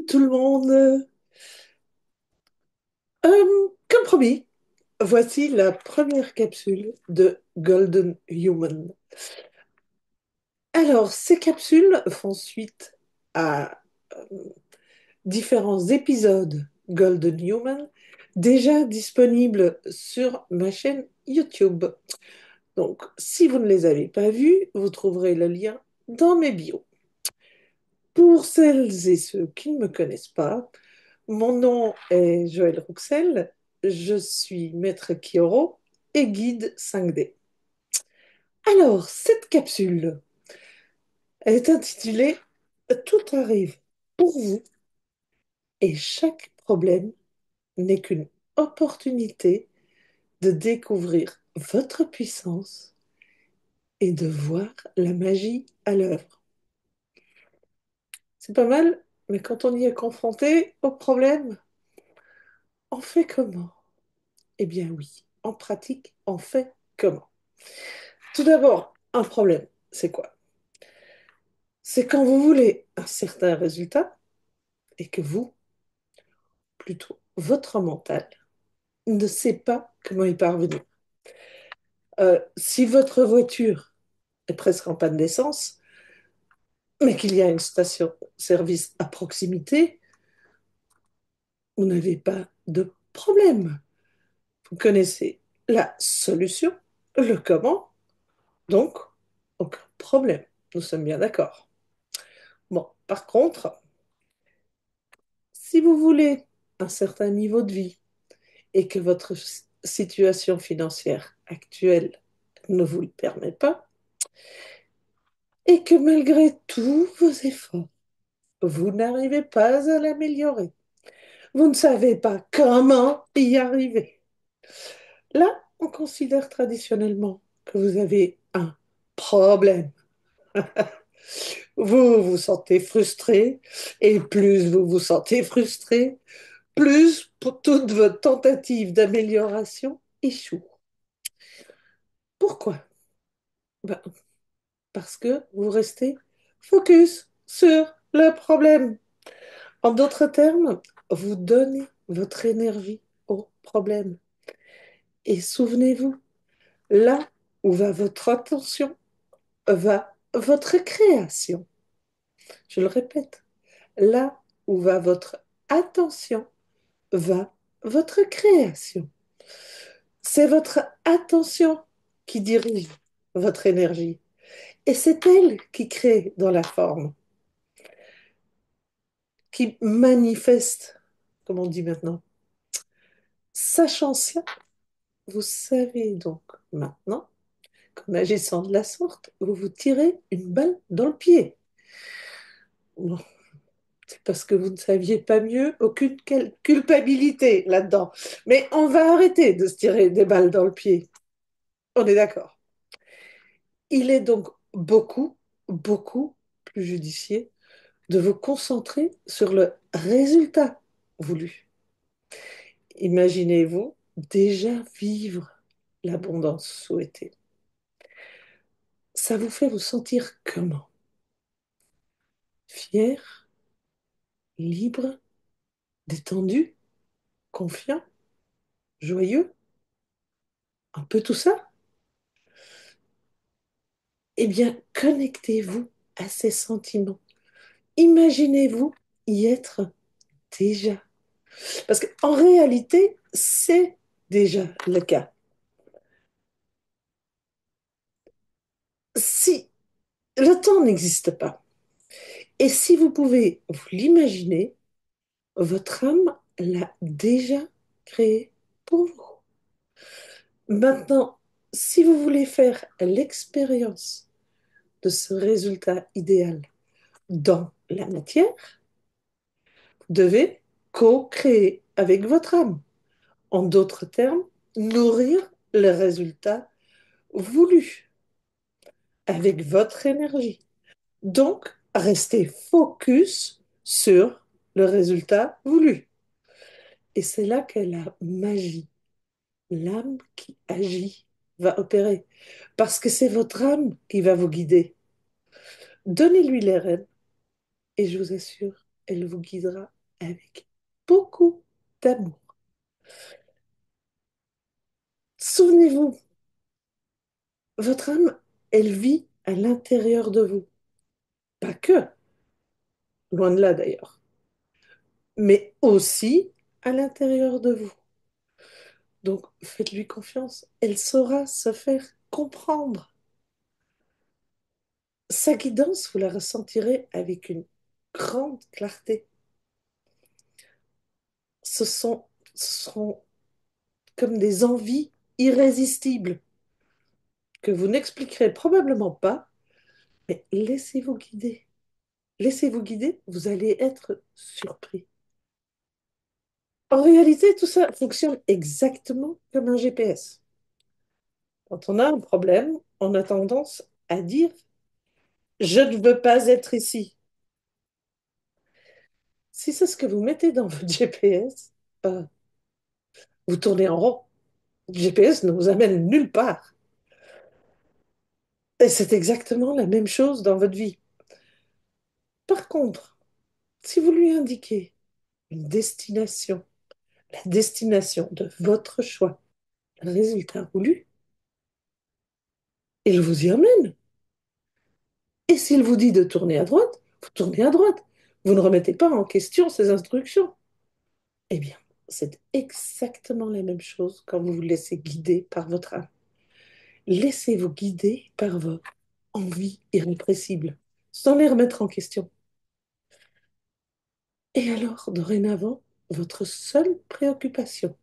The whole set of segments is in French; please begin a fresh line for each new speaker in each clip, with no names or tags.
tout le monde. Comme promis, voici la première capsule de Golden Human. Alors, ces capsules font suite à différents épisodes Golden Human déjà disponibles sur ma chaîne YouTube. Donc, si vous ne les avez pas vus, vous trouverez le lien dans mes bios. Pour celles et ceux qui ne me connaissent pas, mon nom est Joël Rouxel, je suis maître Kioro et guide 5D. Alors, cette capsule est intitulée Tout arrive pour vous et chaque problème n'est qu'une opportunité de découvrir votre puissance et de voir la magie à l'œuvre. C'est pas mal, mais quand on y est confronté au problème, on fait comment? Eh bien oui, en pratique, on fait comment? Tout d'abord, un problème, c'est quoi? C'est quand vous voulez un certain résultat et que vous, plutôt votre mental, ne sait pas comment y parvenir. Si votre voiture est presque en panne d'essence, mais qu'il y a une station-service à proximité, vous n'avez pas de problème. Vous connaissez la solution, le comment, donc aucun problème. Nous sommes bien d'accord. Bon, par contre, si vous voulez un certain niveau de vie et que votre situation financière actuelle ne vous le permet pas, et que malgré tous vos efforts, vous n'arrivez pas à l'améliorer, vous ne savez pas comment y arriver. Là, on considère traditionnellement que vous avez un problème. Vous vous sentez frustré, et plus vous vous sentez frustré, plus pour toute votre tentative d'amélioration échoue. Pourquoi? Ben, parce que vous restez focus sur le problème. En d'autres termes, vous donnez votre énergie au problème. Et souvenez-vous, là où va votre attention, va votre création. Je le répète, là où va votre attention, va votre création. C'est votre attention qui dirige votre énergie. Et c'est elle qui crée dans la forme, qui manifeste, comme on dit maintenant. Sachant cela, vous savez donc maintenant qu'en agissant de la sorte, vous vous tirez une balle dans le pied. Bon, c'est parce que vous ne saviez pas mieux, aucune culpabilité là-dedans. Mais on va arrêter de se tirer des balles dans le pied. On est d'accord. Il est donc beaucoup, beaucoup plus judicieux de vous concentrer sur le résultat voulu. Imaginez-vous déjà vivre l'abondance souhaitée. Ça vous fait vous sentir comment? Fier, libre, détendu, confiant, joyeux, un peu tout ça? Eh bien, connectez-vous à ces sentiments. Imaginez-vous y être déjà. Parce qu'en réalité, c'est déjà le cas. Si le temps n'existe pas, et si vous pouvez vous l'imaginer, votre âme l'a déjà créé pour vous. Maintenant, si vous voulez faire l'expérience de ce résultat idéal dans la matière, vous devez co-créer avec votre âme. En d'autres termes, nourrir le résultat voulu avec votre énergie. Donc, restez focus sur le résultat voulu. Et c'est là qu'est la magie. L'âme qui agit va opérer. Parce que c'est votre âme qui va vous guider. Donnez-lui les rênes et je vous assure, elle vous guidera avec beaucoup d'amour. Souvenez-vous, votre âme, elle vit à l'intérieur de vous. Pas que, loin de là d'ailleurs, mais aussi à l'intérieur de vous. Donc faites-lui confiance, elle saura se faire comprendre. Sa guidance, vous la ressentirez avec une grande clarté. Ce seront comme des envies irrésistibles que vous n'expliquerez probablement pas, mais laissez-vous guider. Laissez-vous guider, vous allez être surpris. En réalité, tout ça fonctionne exactement comme un GPS. Quand on a un problème, on a tendance à dire je ne veux pas être ici. Si c'est ce que vous mettez dans votre GPS, vous tournez en rond. Le GPS ne vous amène nulle part. Et c'est exactement la même chose dans votre vie. Par contre, si vous lui indiquez une destination, la destination de votre choix, le résultat voulu, il vous y amène. Et s'il vous dit de tourner à droite, vous tournez à droite. Vous ne remettez pas en question ses instructions. Eh bien, c'est exactement la même chose quand vous vous laissez guider par votre âme. Laissez-vous guider par vos envies irrépressibles, sans les remettre en question. Et alors, dorénavant, votre seule préoccupation,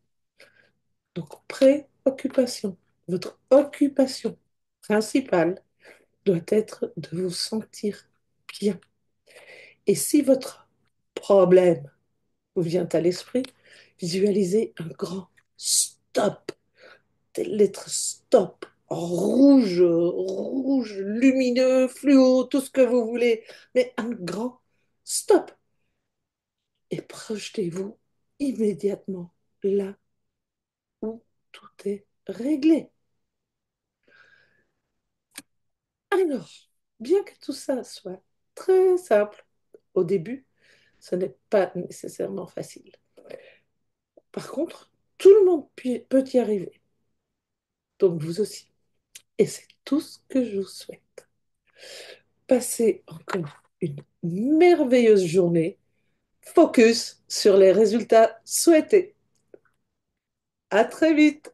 donc préoccupation, votre occupation principale doit être de vous sentir bien. Et si votre problème vous vient à l'esprit, visualisez un grand stop, des lettres stop, en rouge, rouge, lumineux, fluo, tout ce que vous voulez, mais un grand stop. Et projetez-vous immédiatement là où tout est réglé. Alors, bien que tout ça soit très simple au début, ce n'est pas nécessairement facile. Par contre, tout le monde peut y arriver, donc vous aussi. Et c'est tout ce que je vous souhaite. Passez encore une merveilleuse journée. Focus sur les résultats souhaités. À très vite!